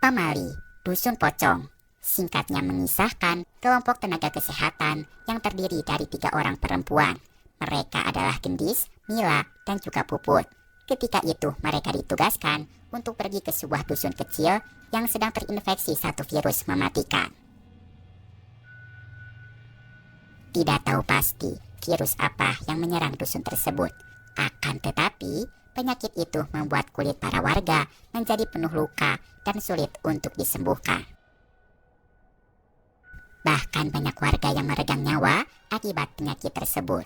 Pamali, Dusun Pocong. Singkatnya mengisahkan kelompok tenaga kesehatan yang terdiri dari 3 orang perempuan. Mereka adalah Gendis, Mila, dan juga Puput. Ketika itu mereka ditugaskan untuk pergi ke sebuah dusun kecil yang sedang terinfeksi satu virus mematikan. Tidak tahu pasti virus apa yang menyerang dusun tersebut. Akan tetapi, penyakit itu membuat kulit para warga menjadi penuh luka dan sulit untuk disembuhkan. Bahkan banyak warga yang meregang nyawa akibat penyakit tersebut.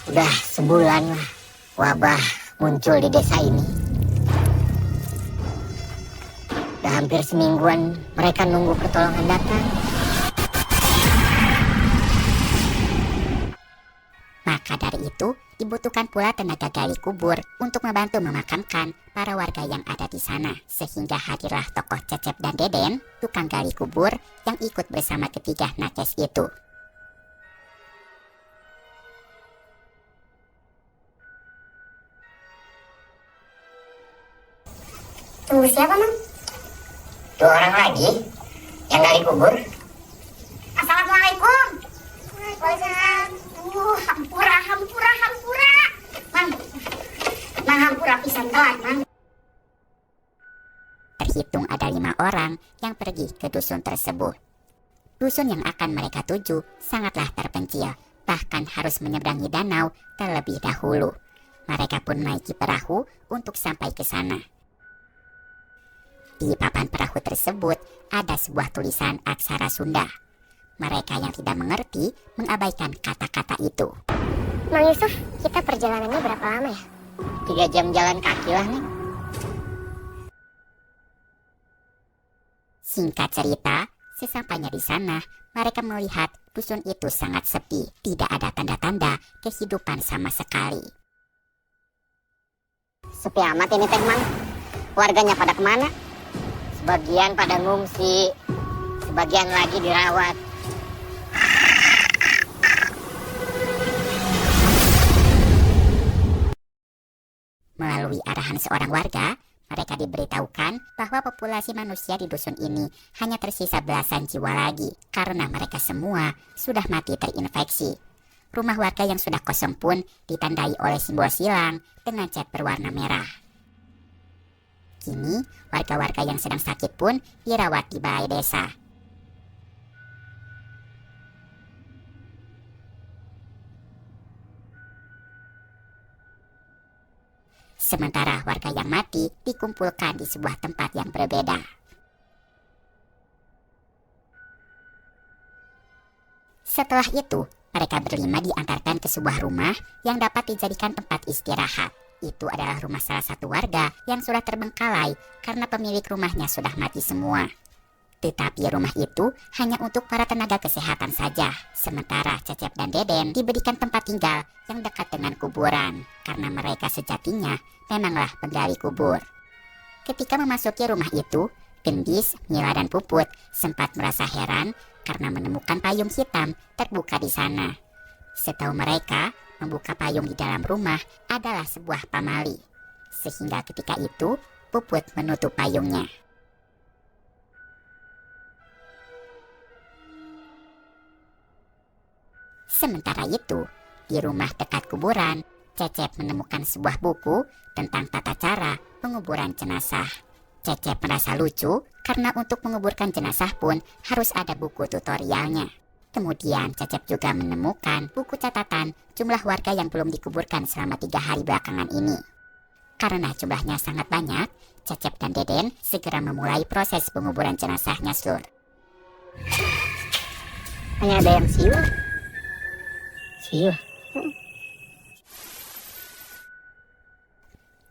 Udah sebulan lah wabah muncul di desa ini. Udah hampir semingguan mereka nunggu pertolongan datang. Maka dari itu, dibutuhkan pula tenaga gali kubur untuk membantu memakamkan para warga yang ada di sana. Sehingga hadirlah tokoh Cecep dan Deden, tukang gali kubur yang ikut bersama ketiga nakes itu. Tunggu siapa, Mang? 2 orang lagi yang gali kubur. Assalamualaikum. Waalaikumsalam. Hampura. Mang hampura pisan telat, Mang. Terhitung ada 5 orang yang pergi ke dusun tersebut. Dusun yang akan mereka tuju sangatlah terpencil, bahkan harus menyeberangi danau terlebih dahulu. Mereka pun menaiki perahu untuk sampai ke sana. Di papan perahu tersebut ada sebuah tulisan aksara Sunda. Mereka yang tidak mengerti mengabaikan kata-kata itu. Mang Yusuf, kita perjalanannya berapa lama ya? 3 jam jalan kaki lah, Neng. Singkat cerita, sesampainya di sana, mereka melihat dusun itu sangat sepi. Tidak ada tanda-tanda kehidupan sama sekali. Sepi amat ini teh, Mang. Warganya pada kemana? Sebagian pada ngungsi, sebagian lagi dirawat. Melalui arahan seorang warga, mereka diberitahukan bahwa populasi manusia di dusun ini hanya tersisa belasan jiwa lagi karena mereka semua sudah mati terinfeksi. Rumah warga yang sudah kosong pun ditandai oleh simbol silang dengan cat berwarna merah. Kini, warga-warga yang sedang sakit pun dirawat di balai desa. Sementara warga yang mati dikumpulkan di sebuah tempat yang berbeda. Setelah itu, mereka berlima diantarkan ke sebuah rumah yang dapat dijadikan tempat istirahat. Itu adalah rumah salah satu warga yang sudah terbengkalai karena pemilik rumahnya sudah mati semua. Tetapi rumah itu hanya untuk para tenaga kesehatan saja. Sementara Cecep dan Deden diberikan tempat tinggal yang dekat dengan kuburan, karena mereka sejatinya memanglah penggali kubur. Ketika memasuki rumah itu, Gendis, Mila, dan Puput sempat merasa heran karena menemukan payung hitam terbuka di sana. Setahu mereka, membuka payung di dalam rumah adalah sebuah pamali. Sehingga ketika itu, Puput menutup payungnya. Sementara itu, di rumah dekat kuburan, Cecep menemukan sebuah buku tentang tata cara penguburan jenazah. Cecep merasa lucu karena untuk menguburkan jenazah pun harus ada buku tutorialnya. Kemudian Cecep juga menemukan buku catatan jumlah warga yang belum dikuburkan selama 3 hari belakangan ini. Karena jumlahnya sangat banyak, Cecep dan Deden segera memulai proses penguburan jenazahnya, Sur. Hanya ada yang siul. Siul.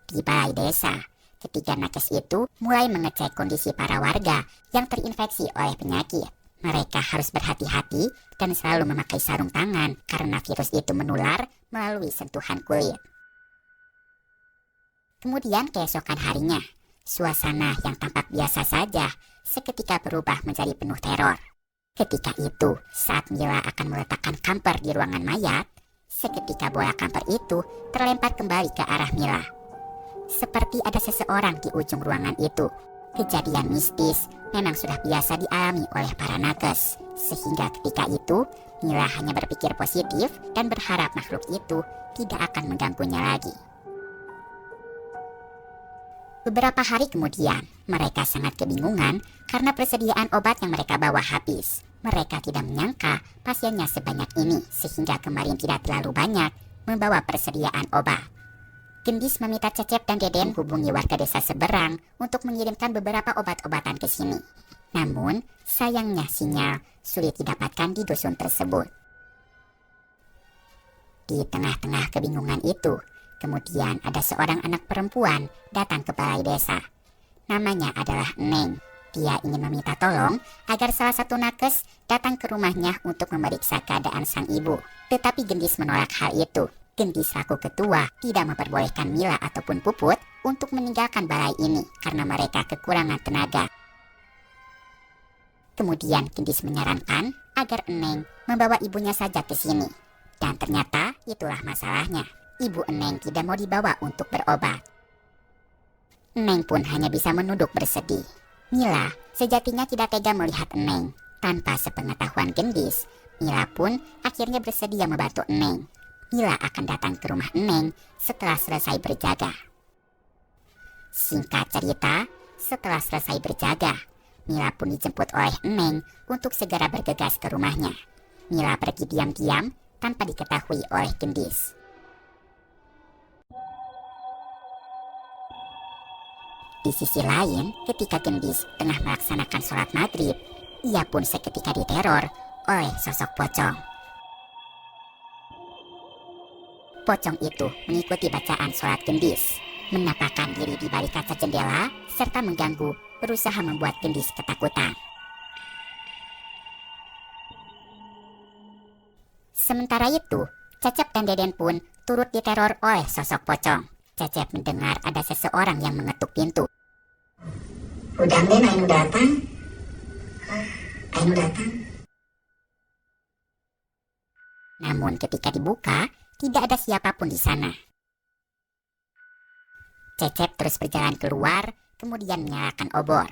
Di balai desa, ketiga nakes itu mulai mengecek kondisi para warga yang terinfeksi oleh penyakit. Mereka harus berhati-hati dan selalu memakai sarung tangan karena virus itu menular melalui sentuhan kulit. Kemudian keesokan harinya, suasana yang tampak biasa saja seketika berubah menjadi penuh teror. Ketika itu, saat Mila akan meletakkan kamper di ruangan mayat, seketika bola kamper itu terlempar kembali ke arah Mila. seperti ada seseorang di ujung ruangan itu. Kejadian mistis memang sudah biasa dialami oleh para nakes, sehingga ketika itu Mila hanya berpikir positif dan berharap makhluk itu tidak akan mengganggunya lagi. Beberapa hari kemudian, mereka sangat kebingungan karena persediaan obat yang mereka bawa habis. Mereka tidak menyangka pasiennya sebanyak ini, sehingga kemarin tidak terlalu banyak membawa persediaan obat. Gendis meminta Cecep dan Deden hubungi warga desa seberang untuk mengirimkan beberapa obat-obatan ke sini. Namun, sayangnya sinyal sulit didapatkan di dusun tersebut. Di tengah-tengah kebingungan itu, kemudian ada seorang anak perempuan datang ke balai desa. Namanya adalah Neng. Dia ingin meminta tolong agar salah satu nakes datang ke rumahnya untuk memeriksa keadaan sang ibu. Tetapi Gendis menolak hal itu. Gendis selaku ketua tidak memperbolehkan Mila ataupun Puput untuk meninggalkan balai ini karena mereka kekurangan tenaga. Kemudian Gendis menyarankan agar Eneng membawa ibunya saja ke sini. Dan ternyata itulah masalahnya. Ibu Eneng tidak mau dibawa untuk berobat. Eneng pun hanya bisa menunduk bersedih. Mila sejatinya tidak tega melihat Eneng. Tanpa sepengetahuan Gendis, Mila pun akhirnya bersedia membantu Eneng. Mila akan datang ke rumah Eneng setelah selesai berjaga. Singkat cerita, setelah selesai berjaga, Mila pun dijemput oleh Eneng untuk segera bergegas ke rumahnya. Mila pergi diam-diam tanpa diketahui oleh Gendis. Di sisi lain, ketika Gendis tengah melaksanakan sholat maghrib, ia pun seketika diteror oleh sosok pocong. Pocong itu mengikuti bacaan sholat Gendis, menampakkan diri di balik kaca jendela, serta mengganggu, berusaha membuat Gendis ketakutan. Sementara itu, Cecep dan Deden pun turut diteror oleh sosok pocong. Cecep mendengar ada seseorang yang mengetuk pintu. Udah men, Ainu datang. Ainu datang. Namun ketika dibuka, tidak ada siapapun di sana. Cecep terus berjalan keluar, kemudian menyalakan obor.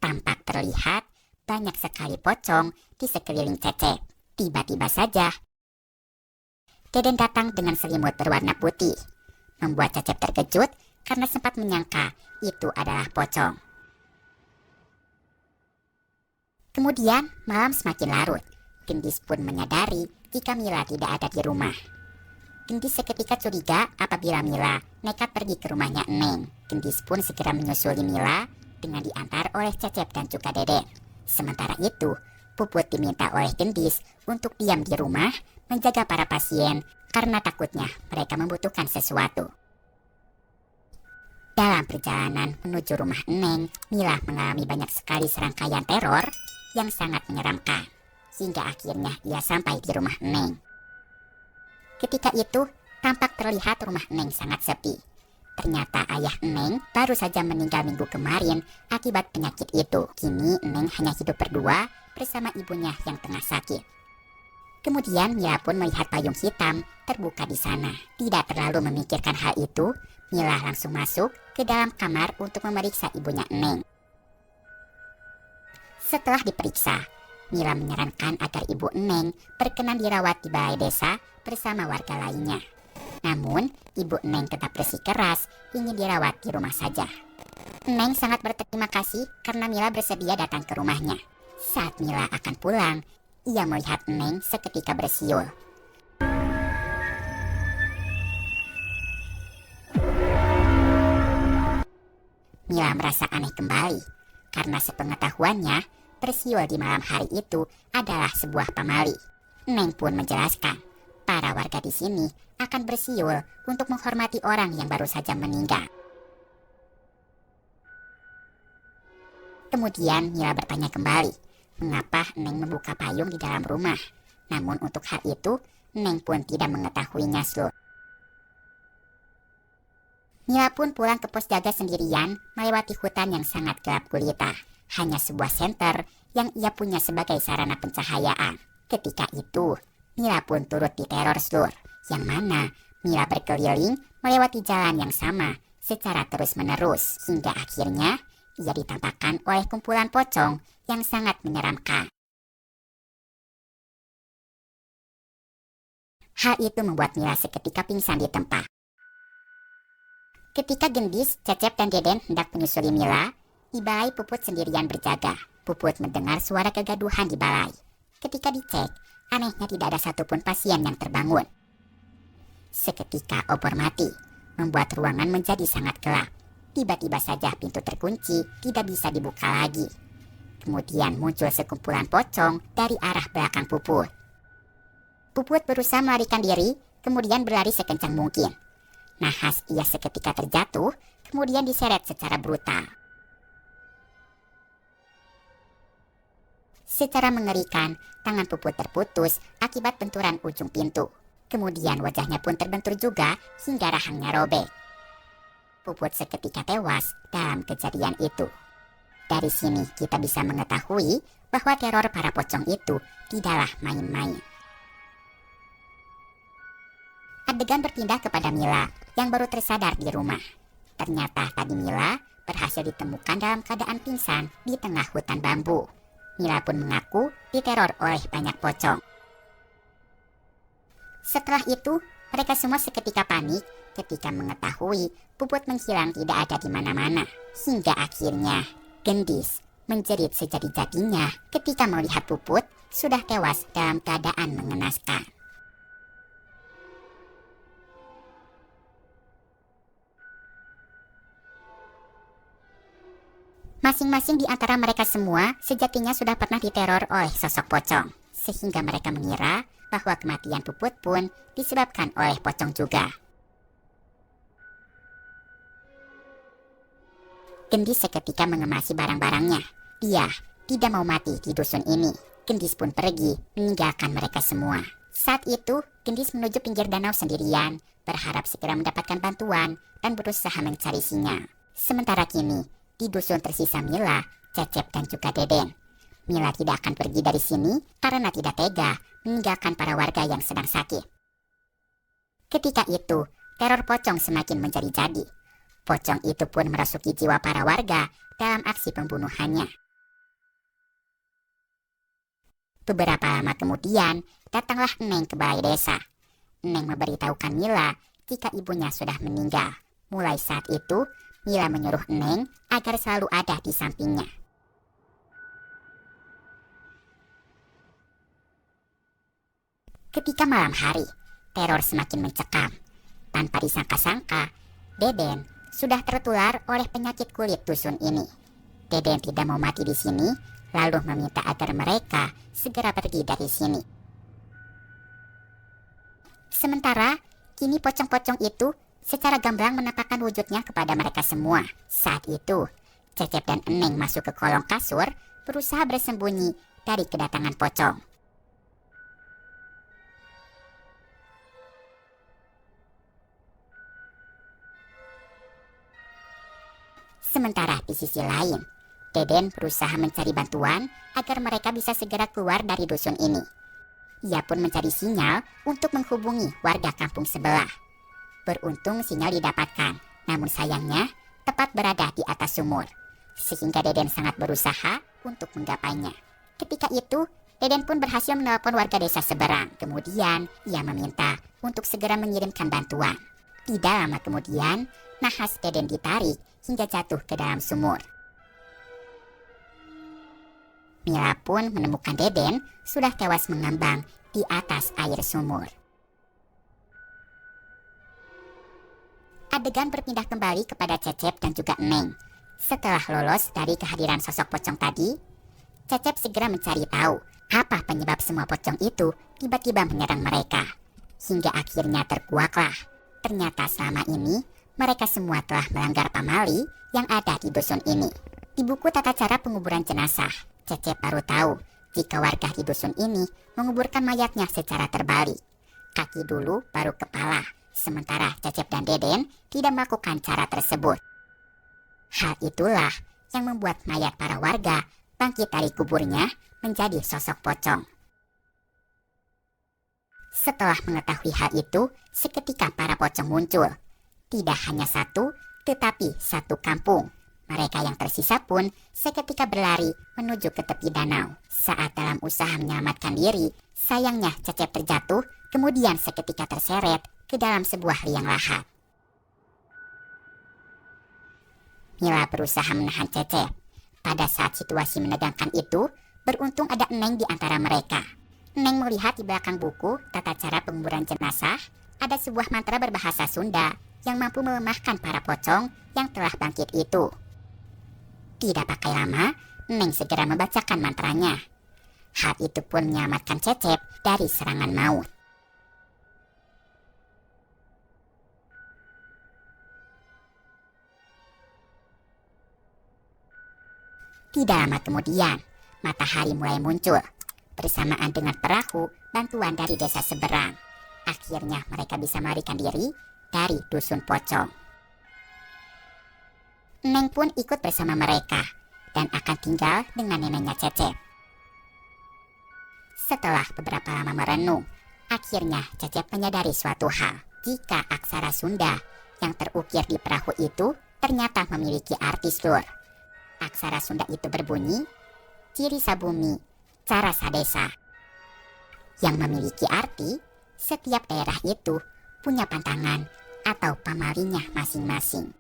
Tampak terlihat banyak sekali pocong di sekeliling Cecep. Tiba-tiba saja, Deden datang dengan selimut berwarna putih, membuat Cecep terkejut karena sempat menyangka itu adalah pocong. Kemudian malam semakin larut. Gendis pun menyadari jika Mila tidak ada di rumah. Gendis seketika curiga apabila Mila nekat pergi ke rumahnya Eneng. Gendis pun segera menyusuli Mila dengan diantar oleh Cecep dan juga Deden. Sementara itu, Puput diminta oleh Gendis untuk diam di rumah menjaga para pasien karena takutnya mereka membutuhkan sesuatu. Dalam perjalanan menuju rumah Eneng, Mila mengalami banyak sekali serangkaian teror yang sangat menyeramkan, hingga akhirnya ia sampai di rumah Eneng. Ketika itu, tampak terlihat rumah Eneng sangat sepi. Ternyata ayah Eneng baru saja meninggal minggu kemarin akibat penyakit itu. Kini Eneng hanya hidup berdua bersama ibunya yang tengah sakit. Kemudian Mila pun melihat payung hitam terbuka di sana. Tidak terlalu memikirkan hal itu, Mila langsung masuk ke dalam kamar untuk memeriksa ibunya Eneng. Setelah diperiksa, Mila menyarankan agar ibu Eneng berkenan dirawat di balai desa bersama warga lainnya. Namun, ibu Eneng tetap bersikeras ingin dirawat di rumah saja. Eneng sangat berterima kasih karena Mila bersedia datang ke rumahnya. Saat Mila akan pulang, ia melihat Eneng seketika bersiul. Mila merasa aneh kembali, karena sepengetahuannya, bersiul di malam hari itu adalah sebuah pamali. Eneng pun menjelaskan, para warga di sini akan bersiul untuk menghormati orang yang baru saja meninggal. Kemudian Mila bertanya kembali, mengapa Eneng membuka payung di dalam rumah. Namun untuk hal itu, Eneng pun tidak mengetahuinya seluruh. Mila pun pulang ke pos jaga sendirian melewati hutan yang sangat gelap gulita. Hanya sebuah senter yang ia punya sebagai sarana pencahayaan. Ketika itu, Mila pun turut diteror Slur, yang mana Mila berkeliling melewati jalan yang sama secara terus-menerus hingga akhirnya ia ditampakkan oleh kumpulan pocong yang sangat menyeramkan. Hal itu membuat Mila seketika pingsan di tempat. Ketika Gendis, Cecep, dan Deden hendak menyusuli Mila, di balai Puput sendirian berjaga. Puput mendengar suara kegaduhan di balai. Ketika dicek, anehnya tidak ada satupun pasien yang terbangun. Seketika obor mati, membuat ruangan menjadi sangat gelap. Tiba-tiba saja pintu terkunci, tidak bisa dibuka lagi. Kemudian muncul sekumpulan pocong dari arah belakang Puput. Puput berusaha melarikan diri, kemudian berlari sekencang mungkin. Nahas ia seketika terjatuh, kemudian diseret secara brutal. Secara mengerikan, tangan Puput terputus akibat benturan ujung pintu. Kemudian wajahnya pun terbentur juga hingga rahangnya robek. Puput seketika tewas dalam kejadian itu. Dari sini kita bisa mengetahui bahwa teror para pocong itu tidaklah main-main. Adegan berpindah kepada Mila yang baru tersadar di rumah. Ternyata tadi Mila berhasil ditemukan dalam keadaan pingsan di tengah hutan bambu. Mila pun mengaku diteror oleh banyak pocong. Setelah itu, mereka semua seketika panik ketika mengetahui Puput menghilang tidak ada di mana-mana. Hingga akhirnya Gendis menjerit sejadi-jadinya ketika melihat Puput sudah tewas dalam keadaan mengenaskan. Masing-masing di antara mereka semua sejatinya sudah pernah diteror oleh sosok pocong, sehingga mereka mengira bahwa kematian Puput pun disebabkan oleh pocong juga. Gendis seketika mengemasi barang-barangnya. Dia tidak mau mati di dusun ini. Gendis pun pergi meninggalkan mereka semua. Saat itu, Gendis menuju pinggir danau sendirian, berharap segera mendapatkan bantuan dan berusaha mencari sinyal. Sementara kini, di dusun tersisa Mila, Cecep, dan juga Deden. Mila tidak akan pergi dari sini karena tidak tega meninggalkan para warga yang sedang sakit. Ketika itu, teror pocong semakin menjadi-jadi. Pocong itu pun merasuki jiwa para warga dalam aksi pembunuhannya. Beberapa lama kemudian, datanglah Eneng ke balai desa. Eneng memberitahukan Mila jika ibunya sudah meninggal. Mulai saat itu, Mila menyuruh Eneng agar selalu ada di sampingnya. Ketika malam hari, teror semakin mencekam. Tanpa disangka-sangka, Deden sudah tertular oleh penyakit kulit dusun ini. Deden tidak mau mati di sini, lalu meminta agar mereka segera pergi dari sini. Sementara, kini pocong-pocong itu secara gamblang menampakkan wujudnya kepada mereka semua. Saat itu, Cecep dan Eneng masuk ke kolong kasur, berusaha bersembunyi dari kedatangan pocong. Sementara di sisi lain, Deden berusaha mencari bantuan agar mereka bisa segera keluar dari dusun ini. Ia pun mencari sinyal untuk menghubungi warga kampung sebelah. Beruntung sinyal didapatkan, namun sayangnya tepat berada di atas sumur, sehingga Deden sangat berusaha untuk menggapainya. Ketika itu, Deden pun berhasil menelpon warga desa seberang. Kemudian, ia meminta untuk segera mengirimkan bantuan. Tidak lama kemudian, nahas Deden ditarik hingga jatuh ke dalam sumur. Mila pun menemukan Deden sudah tewas mengambang di atas air sumur. Adegan berpindah kembali kepada Cecep dan juga Eneng. Setelah lolos dari kehadiran sosok pocong tadi, Cecep segera mencari tahu apa penyebab semua pocong itu tiba-tiba menyerang mereka. Hingga akhirnya terkuaklah. Ternyata selama ini mereka semua telah melanggar pamali yang ada di dusun ini. Di buku tata cara penguburan jenazah, Cecep baru tahu jika warga di dusun ini menguburkan mayatnya secara terbalik. Kaki dulu baru kepala, sementara Cecep dan Deden tidak melakukan cara tersebut. Hal itulah yang membuat mayat para warga bangkit dari kuburnya menjadi sosok pocong. Setelah mengetahui hal itu, seketika para pocong muncul. Tidak hanya satu, tetapi satu kampung. Mereka yang tersisa pun seketika berlari menuju ke tepi danau. Saat dalam usaha menyelamatkan diri, sayangnya Cecep terjatuh, kemudian seketika terseret ke dalam sebuah liang lahat. Mila berusaha menahan Cecep. Pada saat situasi menegangkan itu, beruntung ada Neng di antara mereka. Neng melihat di belakang buku tata cara penguburan jenazah ada sebuah mantra berbahasa Sunda yang mampu melemahkan para pocong yang telah bangkit itu. Tidak pakai lama, Neng segera membacakan mantranya. Hal itu pun menyelamatkan Cecep dari serangan maut. Tidak lama kemudian, matahari mulai muncul. Bersamaan dengan perahu bantuan dari desa seberang. Akhirnya mereka bisa melarikan diri dari dusun pocong. Neng pun ikut bersama mereka dan akan tinggal dengan neneknya Cecep. Setelah beberapa lama merenung, akhirnya Cecep menyadari suatu hal. Jika aksara Sunda yang terukir di perahu itu ternyata memiliki arti Lur. Aksara Sunda itu berbunyi Ciri Sabumi, Cara Sadesa, yang memiliki arti setiap daerah itu punya pantangan atau pamalinya masing-masing.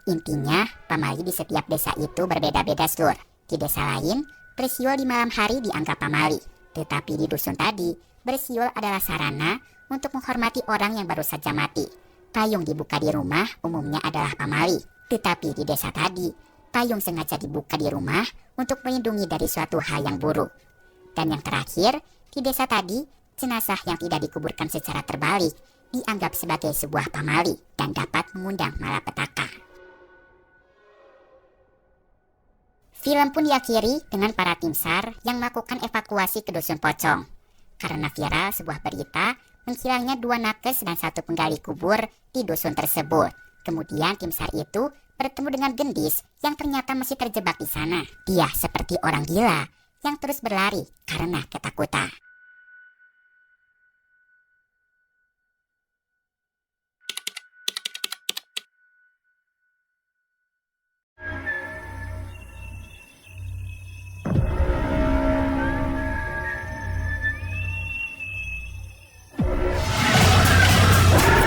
Intinya, pamali di setiap desa itu berbeda-beda, Lur. Di desa lain, bersiul di malam hari dianggap pamali. Tetapi di dusun tadi, bersiul adalah sarana untuk menghormati orang yang baru saja mati. Payung dibuka di rumah umumnya adalah pamali. Tetapi di desa tadi, payung sengaja dibuka di rumah untuk melindungi dari suatu hal yang buruk. Dan yang terakhir, di desa tadi, jenazah yang tidak dikuburkan secara terbalik dianggap sebagai sebuah pamali dan dapat mengundang malapetaka. Film pun diakhiri dengan para tim SAR yang melakukan evakuasi ke dusun pocong. Karena viral sebuah berita menghilangnya 2 nakes dan 1 penggali kubur di dusun tersebut. Kemudian tim SAR itu bertemu dengan gendis yang ternyata masih terjebak di sana. Dia seperti orang gila yang terus berlari karena ketakutan.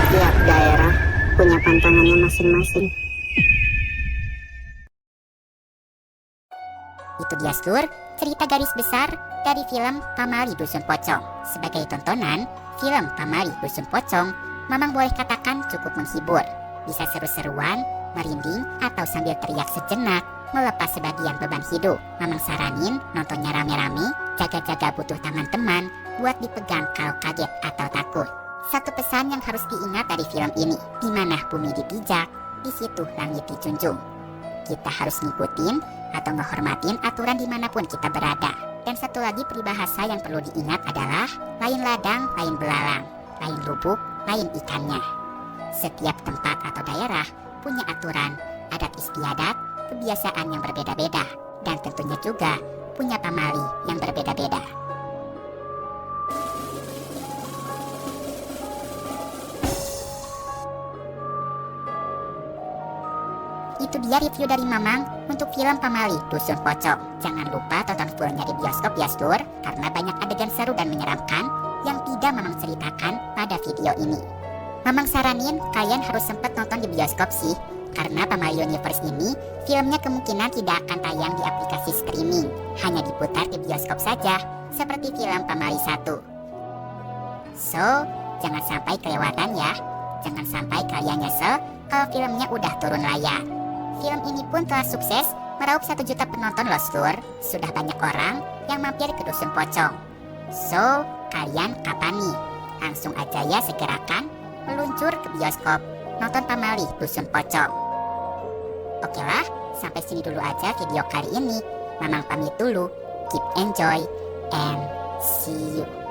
Setiap daerah punya pantangannya masing-masing. Itu dia Lur, cerita garis besar dari film Pamali Dusun Pocong. Sebagai tontonan, film Pamali Dusun Pocong memang boleh katakan cukup menghibur. Bisa seru-seruan, merinding, atau sambil teriak sejenak melepas sebagian beban hidup. Mamang saranin nontonnya rame-rame, jaga-jaga butuh tangan teman buat dipegang kalau kaget atau takut. Satu pesan yang harus diingat dari film ini, di mana bumi dipijak, di situ langit dijunjung. Kita harus ngikutin atau ngehormatin aturan dimanapun kita berada. Dan satu lagi peribahasa yang perlu diingat adalah lain ladang, lain belalang, lain lubuk, lain ikannya. Setiap tempat atau daerah punya aturan, adat istiadat, kebiasaan yang berbeda-beda. Dan tentunya juga punya pamali yang berbeda-beda. Itu dia review dari Mamang untuk film Pamali Dusun Pocong. Jangan lupa tonton fullnya di bioskop ya Lur, karena banyak adegan seru dan menyeramkan yang tidak Mamang ceritakan pada video ini. Mamang saranin kalian harus sempat nonton di bioskop sih, karena Pamali Universe ini filmnya kemungkinan tidak akan tayang di aplikasi streaming, hanya diputar di bioskop saja, seperti film Pamali 1. So, jangan sampai kelewatan ya. Jangan sampai kalian nyesel kalau filmnya udah turun layar. Film ini pun telah sukses meraup 1 juta penonton loh Lur. Sudah banyak orang yang mampir ke Dusun Pocong. So, kalian kapan nih? Langsung aja ya segerakan meluncur ke bioskop nonton Pamali Dusun Pocong. Oke lah, sampai sini dulu aja video kali ini. Mamang pamit dulu. Keep enjoy and see you.